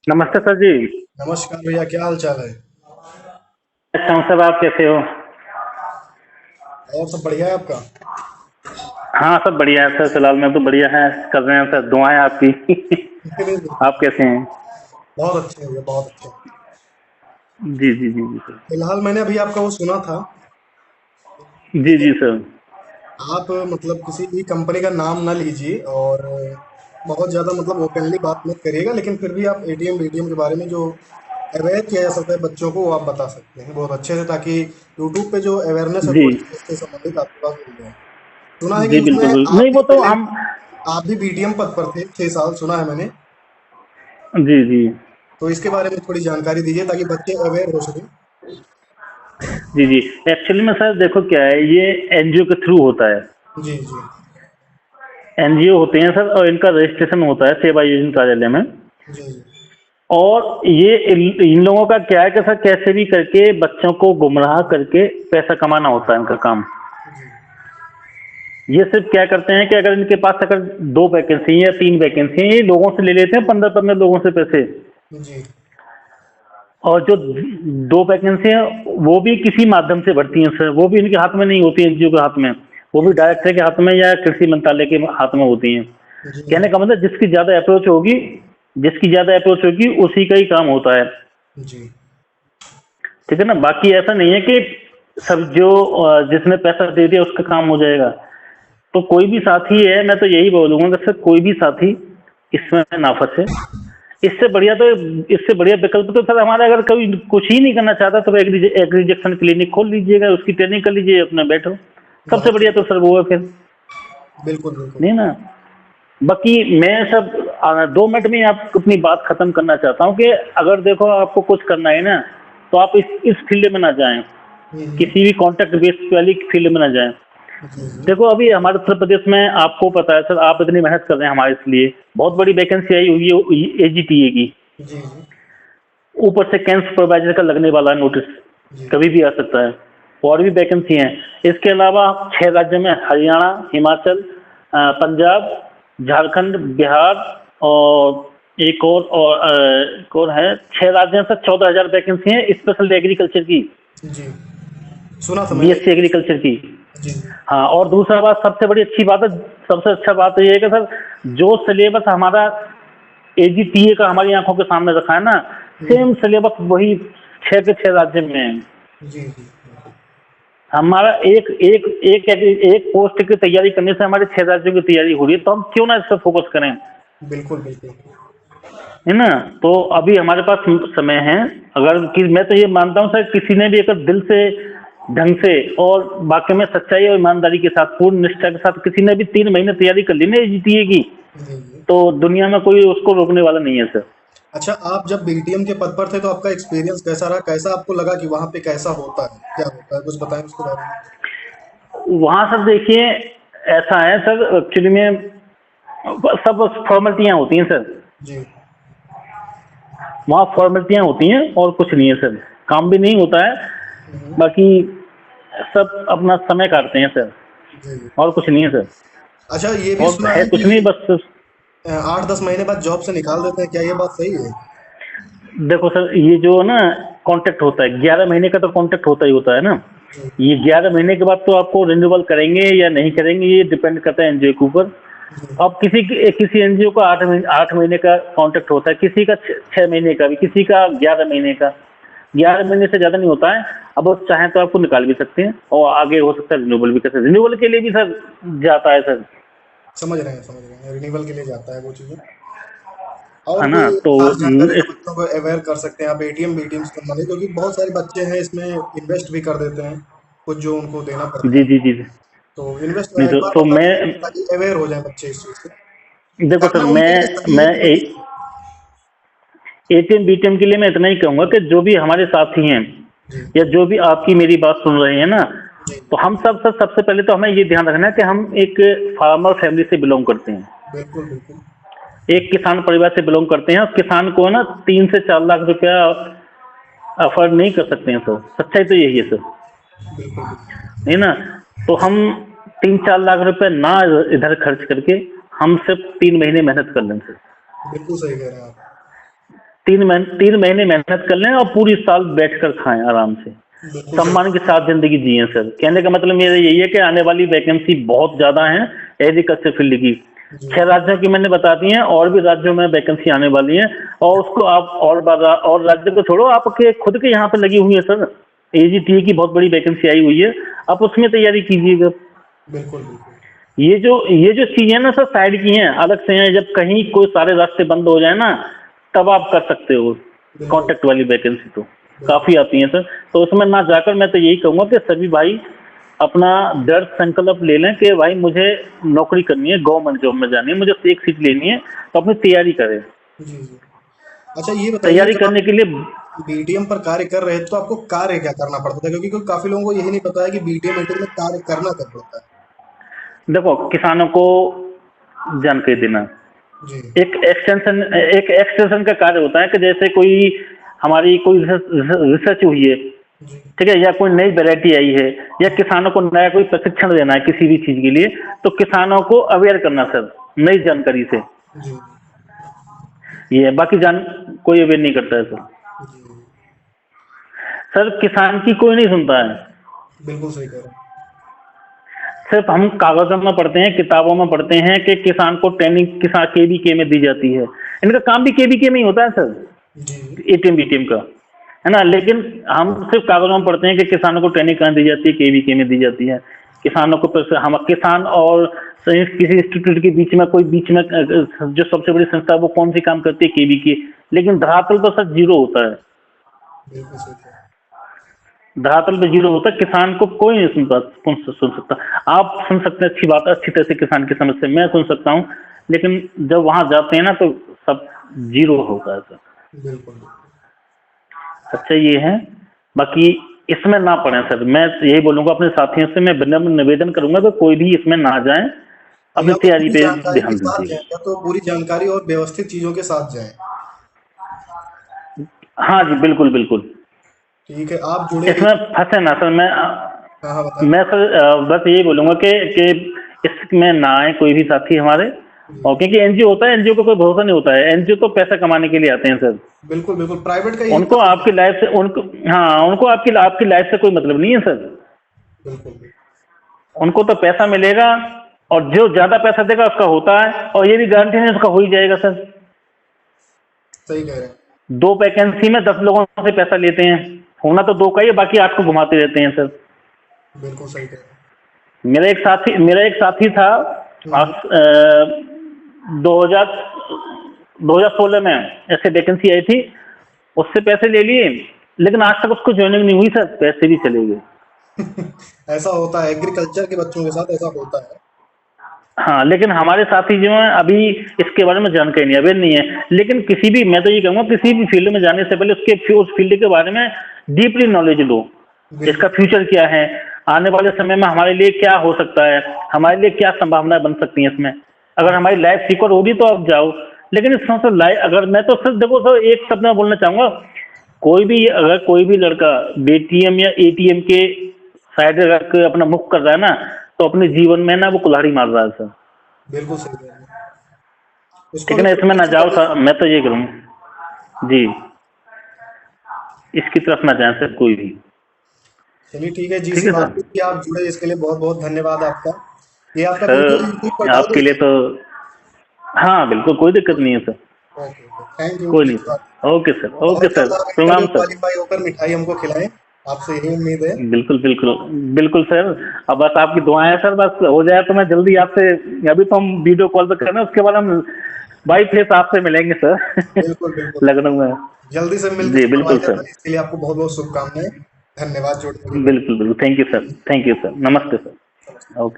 नमस्ते सर जी। नमस्कार भैया, क्या हाल चाल है? अच्छा हूँ सर, आप कैसे हो? और सब बढ़िया है आपका? हाँ सब बढ़िया है सर, फिलहाल मैं तो बढ़िया है। कर रहे हैं सर, दुआएं आपकी। नहीं, नहीं, नहीं, आप कैसे हैं? बहुत अच्छे हैं भैया, बहुत अच्छे हैं। जी जी जी जी सर। फिलहाल मैंने अभी आपका वो सुना था। जी जी सर। आप मतलब किसी भी कंपनी का नाम ना लीजिए और बहुत ज़्यादा मतलब ओपनली बात मत करिएगा, लेकिन फिर भी आप एटीएम बीटीएम के बारे में जो अवेयर किया जा सकता है बच्चों को, वो आप बता सकते हैं बहुत अच्छे से, ताकि यूट्यूब पे जो अवेयरनेस है जी थोड़ी सी इससे संबंधित आपके पास मिल जाए। सुना है कि जी उसमें बिल्कुल बिल्कुल, आप नहीं भी वो तो पहले, हम। आप भी बीटीएम पद पर थे 6 साल, सुना है मैंने। जी जी तो इसके बारे में थोड़ी जानकारी दीजिए ताकि बच्चे अवेयर हो सकें। जी जी। एक्चुअली में सर देखो क्या है, ये एनजीओ के थ्रू होता है। जी जी एनजीओ होते हैं सर, और इनका रजिस्ट्रेशन होता है सेवा योजना कार्यालय में। जी और ये इन लोगों का क्या है कि सर कैसे भी करके बच्चों को गुमराह करके पैसा कमाना होता है इनका काम। जी ये सिर्फ क्या करते हैं कि अगर इनके पास अगर दो वैकेंसी है या तीन वैकेंसी है, ये लोगों से ले लेते हैं 15-15 लोगों से पैसे। जी और जो दो वैकेंसी है वो भी किसी माध्यम से भरती हैं सर, वो भी इनके हाथ में नहीं होती, एनजीओ के हाथ में। वो भी डायरेक्टर के हाथ में या कृषि मंत्रालय के हाथ में होती हैं। जी कहने का मतलब जिसकी ज्यादा अप्रोच होगी, जिसकी ज्यादा अप्रोच होगी उसी का ही काम होता है। जी ठीक है ना, बाकी ऐसा नहीं है कि सब जो जिसने पैसा दे दिया उसका काम हो जाएगा। तो कोई भी साथी है, मैं तो यही बोलूंगा कि सर कोई भी साथी इसमें ना फंसे। इससे बढ़िया तो, इससे बढ़िया विकल्प तो सर हमारा, अगर कोई कुछ ही नहीं करना चाहता तो एग रिजेक्शन क्लिनिक खोल लीजिएगा, उसकी ट्रेनिंग कर लीजिए, अपना बैठो। सबसे बहुत बढ़िया तो सही। सर वो है फिर। बिल्कुल बिल्कुल। नहीं ना। बाकी मैं सब 2 मिनट में आप अपनी बात खत्म करना चाहता हूँ कि अगर देखो आपको कुछ करना है ना, तो आप इस फील्ड में ना जाएं, हम्म। किसी भी कॉन्ट्रैक्ट बेस्ड वाली फील्ड में ना जाएं। जी जी देखो अभी हमारे उत्तर प्रदेश में आपको पता है सर, आप इतनी मेहनत कर रहे हैं हमारे लिए, बहुत बड़ी वैकेंसी आई हुई है एजीटीए की। जी जी ऊपर से कैंप सुपरवाइजर का लगने वाला नोटिस, जी कभी भी आ सकता है। और भी वैकेंसी हैं। इसके अलावा 6 राज्यों में, हरियाणा, हिमाचल, पंजाब, झारखंड, बिहार, और एक और है। 6 राज्यों से 14,000 वैकेंसी है स्पेशल एग्रीकल्चर की, जी सुना था मैंने। बीएससी एग्रीकल्चर की। जी जी हाँ, और दूसरा बात, सबसे बड़ी अच्छी बात है, सबसे अच्छा बात तो ये है कि सर जो सिलेबस हमारा एजीटीए का हमारी आंखों के सामने रखा है ना, सेम सिलेबस वही 6 के 6 राज्य में है। जी जी बिल्कुल हमारा एक पोस्ट की तैयारी करने से हमारे 6 राज्यों की तैयारी हो रही है, तो हम क्यों ना इस पर फोकस करें? बिल्कुल बिल्कुल। है ना। तो अभी हमारे पास समय है। अगर कि मैं तो ये मानता हूँ सर, किसी ने भी अगर दिल से, ढंग से, और वाकई में सच्चाई और ईमानदारी के साथ, पूर्ण निष्ठा के साथ किसी ने भी 3 महीने तैयारी कर ली ना जीटीए की, जी जी। तो दुनिया में कोई उसको रोकने वाला नहीं है सर। अच्छा, आप जब बीटीएम के पद पर थे तो आपका एक्सपीरियंस कैसा रहा? कैसा आपको लगा कि वहाँ पे कैसा होता है, क्या होता है, कुछ बताएं उसके बारे में। वहां सर देखिए, ऐसा है सर, एक्चुअली में सब फॉर्मेलिटियां होती हैं सर। जी वहाँ फॉर्मेलिटियां होती हैं और कुछ नहीं है सर। काम भी नहीं होता है। हम्म, बाकी सब अपना समय काटते हैं सर, जी जी। और कुछ नहीं है सर। अच्छा, ये भी और सुना है है कुछ कि नहीं, बस। 8-10 महीने बाद जॉब से निकाल देते हैं, क्या ये बात सही है? देखो सर, ये जो ना कॉन्ट्रैक्ट होता है, 11 महीने का तो कॉन्ट्रैक्ट होता ही होता है ना। जी ये 11 महीने के बाद तो आपको रिन्यूअल करेंगे या नहीं करेंगे, ये डिपेंड करता है एनजीओ के ऊपर। जी अब किसी एनजीओ का 8 महीने का कॉन्ट्रैक्ट होता है, किसी का 6 महीने का भी, किसी का 11 महीने का। 11 महीने से ज्यादा नहीं होता है। अब वो चाहें तो आपको निकाल भी सकते हैं, और आगे हो सकता है रिन्यूअल भी कर सकते हैं। रिन्यूअल के लिए भी सर जाता है सर। समझ रहे हैं, समझ रहे हैं, रिन्यूअल के लिए जाता है वो चीज़ें। और है ना। कोई तो खास जानकारी जो बच्चों को अवेयर कर सकते हैं आप एटीएम बीटीएम से संबंधित, क्योंकि बहुत सारे बच्चे हैं इसमें इन्वेस्ट भी कर देते हैं, कुछ जो उनको देना पड़ता जी है। जी जी जी। तो इन्वेस्ट नहीं एक तो, बार तो बता मैं, दीजिए ताकि अवेयर हो जाए बच्चे इस चीज़ से। देखो सर, करना उनके लिए सही है मैं कि नहीं सही? एटीएम बीटीएम के लिए मैं इतना ही कहूंगा कि जो भी हमारे साथी हैं, जी या जो भी आपकी मेरी बात सुन रहे हैं ना, जी तो हम सब सर, सबसे पहले तो हमें ये ध्यान रखना है कि हम एक फार्मर फैमिली से बिलोंग करते हैं, बिल्कुल बिल्कुल एक किसान परिवार से बिलोंग करते हैं। और किसान को ना 3 से 4 लाख रुपया अफोर्ड नहीं कर सकते हैं सर, सच्चाई तो यही है सर। बिल्कुल बिल्कुल। है ना। तो हम 3-4 लाख रुपए ना इधर खर्च करके, हम सिर्फ 3 महीने मेहनत कर लें सर। बिल्कुल सही कह रहे हैं आप। 3 महीने मेहनत कर लें और पूरी साल बैठकर खाएं आराम से, बिल्कुल सही। सम्मान के साथ जिंदगी जिए सर। कहने का मतलब मेरा यही है कि आने वाली वैकेंसी बहुत ज्यादा है एग्रीकल्चर फील्ड की। जी 6 राज्यों की मैंने बता दी है, और भी राज्यों में वैकेंसी आने वाली है। और उसको आप और राज्य को छोड़ो, आपके खुद के यहाँ पे लगी हुई है सर। एजीटीए की बहुत बड़ी वैकेंसी आई हुई है, आप उसमें तैयारी कीजिएगा। बिल्कुल बिल्कुल। ये जो चीजें ना सर साइड की हैं, अलग से हैं। जब कहीं कोई सारे रास्ते बंद हो जाए ना, तब आप कर सकते हो। बिल्कुल कॉन्ट्रैक्ट वाली वैकेंसी तो बिल्कुल। काफी आती हैं सर। तो उसमें ना जाकर मैं तो यही कहूंगा कि सभी भाई अपना दृढ़ संकल्प ले लें कि भाई मुझे नौकरी करनी है, गवर्नमेंट जॉब में जानी है, मुझे एक सीट लेनी है, तो अपनी तैयारी करें। जी जी। अच्छा ये बताइए, तैयारी जब आप करने के लिए बीडीएम पर कार्य कर रहे थे तो आपको कार्य क्या करना पड़ता था? क्योंकि काफी लोगों को यही नहीं पता है कि बीडीएम एटीएम में कार्य करना क्या पड़ता है। देखो, किसानों को जानकारी देना, जी एक एक्सटेंशन का कार्य होता है कि जैसे कोई हमारी कोई रिसर्च हुई है, जी ठीक है, या कोई नई वैरायटी आई है, या किसानों को नया कोई प्रशिक्षण देना है किसी भी चीज के लिए, तो किसानों को अवेयर करना सर, नई जानकारी से। जी ये है, बाकी कोई अवेयर नहीं करता है सर। जी। सर किसान की कोई नहीं सुनता है। बिल्कुल सही कह रहे हैं। सिर्फ हम कागजों में पढ़ते हैं, किताबों में पढ़ते हैं कि किसान को ट्रेनिंग किसान केवीके में दी जाती है। इनका काम भी केवीके में ही होता है सर, जी एटीएम बीटीएम का, है ना। लेकिन हम सिर्फ कागजों में पढ़ते हैं कि किसानों को ट्रेनिंग कहाँ दी जाती है, केवीके में दी जाती है। किसानों को हम किसान और किसी इंस्टीट्यूट के बीच में जो सबसे बड़ी संस्था है वो कौन सी काम करती है, केवीके। लेकिन धरातल तो सर जीरो होता है, बिल्कुल सही कह रहे हैं। धरातल पे जीरो होता है। किसान को कोई नहीं सुन सकता। आप सुन सकते हैं, अच्छी बात है, अच्छी तरह से किसान की समस्या मैं सुन सकता हूँ, लेकिन जब वहां जाते हैं ना तो सब जीरो होता है सर। बिल्कुल बिल्कुल। अच्छा ये है, बाकी इसमें ना पड़े सर। मैं यही बोलूंगा अपने साथियों से, मैं विनम्र निवेदन करूंगा कि कोई भी इसमें ना जाए, अपनी या तो तैयारी पूरी पे जानकारी के ध्यान साथ दीजिएगा। जाएं, या तो पूरी जानकारी और व्यवस्थित चीजों के साथ जाएं। हाँ जी, बिल्कुल बिल्कुल। ठीक है, आप जुड़े इसमें रहिए। फंसे ना सर। हाँ हाँ बताएं। मैं सर बस यही बोलूंगा कि इसमें ना आए कोई भी साथी हमारे। जी और क्योंकि एनजीओ होता है, एनजीओ को कोई भरोसा नहीं होता है। एनजीओ तो पैसा कमाने के लिए आते हैं सर। बिल्कुल बिल्कुल, प्राइवेट का यही उनको काम है। आपकी लाइफ से उनको हाँ, उनको आपकी लाइफ से कोई मतलब नहीं है सर। बिल्कुल बिल्कुल। उनको तो पैसा मिलेगा, और जो ज्यादा पैसा देगा उसका होता है, और ये भी गारंटी नहीं उसका हो ही जाएगा सर। सही कह रहे हैं। 2 वैकेंसी में 10 लोगों से पैसा लेते हैं, होना तो 2 का ही है, बाकी 8 को घुमाते रहते हैं सर। बिल्कुल सही कह रहे हैं। मेरा एक साथी था, हम्म, 2016 में ऐसे वैकेंसी आई थी, उससे पैसे ले लिए, लेकिन आज तक उसको ज्वाइनिंग नहीं हुई सर, पैसे भी चले गए। ऐसा होता है, एग्रीकल्चर के बच्चों के साथ ऐसा होता है। हाँ, लेकिन हमारे साथी जो हैं अभी इसके बारे में जानकारी नहीं, अवेयर नहीं है। लेकिन मैं तो ये कहूँगा, किसी भी फील्ड में जाने से पहले उस फील्ड के बारे में डीपली नॉलेज लो। इसका बिल्कुल फ्यूचर क्या है, आने वाले समय में हमारे लिए क्या हो सकता है, हमारे लिए क्या संभावनाएं बन सकती हैं इसमें। अगर हमारी लाइफ सिक्योर होगी तो आप जाओ। लेकिन इसमें सर अगर मैं तो सर देखो सर, एक शब्द मैं बोलना चाहूंगा, अगर कोई भी लड़का बीटीएम या एटीएम के साइड रख के अपना मुख कर रहा है ना, तो अपने जीवन में ना वो कुल्हाड़ी मार रहा है सर। बिल्कुल सही कह रहे हैं। उसको लेकिन भी इसमें ना प्रिपरेशन जाओ करनी सर, चाहिए। मैं तो ये करूँगा जी, इसकी तरफ ना जाए सर कोई भी। चलिए ठीक है, ठीक जीसी है सर। भारती जी आप जुड़े, इसके लिए बहुत बहुत धन्यवाद आपका। ये आपका वीडियो यूट्यूब पर सर डाल आपके लिए देंगे। तो हाँ बिल्कुल, कोई दिक्कत नहीं है sir. Okay okay, thank you कोई नहीं GC Bharti. Sir, okay sir, okay बहुत सर, जल्द आप इंटरव्यू प्रणाम सर। क्वालिफाई होकर मिठाई हमको खिलाएं, आपसे यही उम्मीद है। बिल्कुल बिल्कुल बिल्कुल सर। अब बस आपकी दुआएं हैं सर, बस हो जाए तो मैं जल्दी आपसे, अभी तो हम वीडियो कॉल पे कर रहे हैं, उसके बाद हम बाई फेस आपसे मिलेंगे सर। बिल्कुल बिल्कुल। लखनऊ में। जल्दी से मिलकर जी बिल्कुल सुपरवाइजर सर, बने, इसके लिए आपको बहुत बहुत शुभकामनाएं। धन्यवाद जुड़ने के लिए। बिल्कुल बिल्कुल, थैंक यू सर, नमस्ते सर। ओके।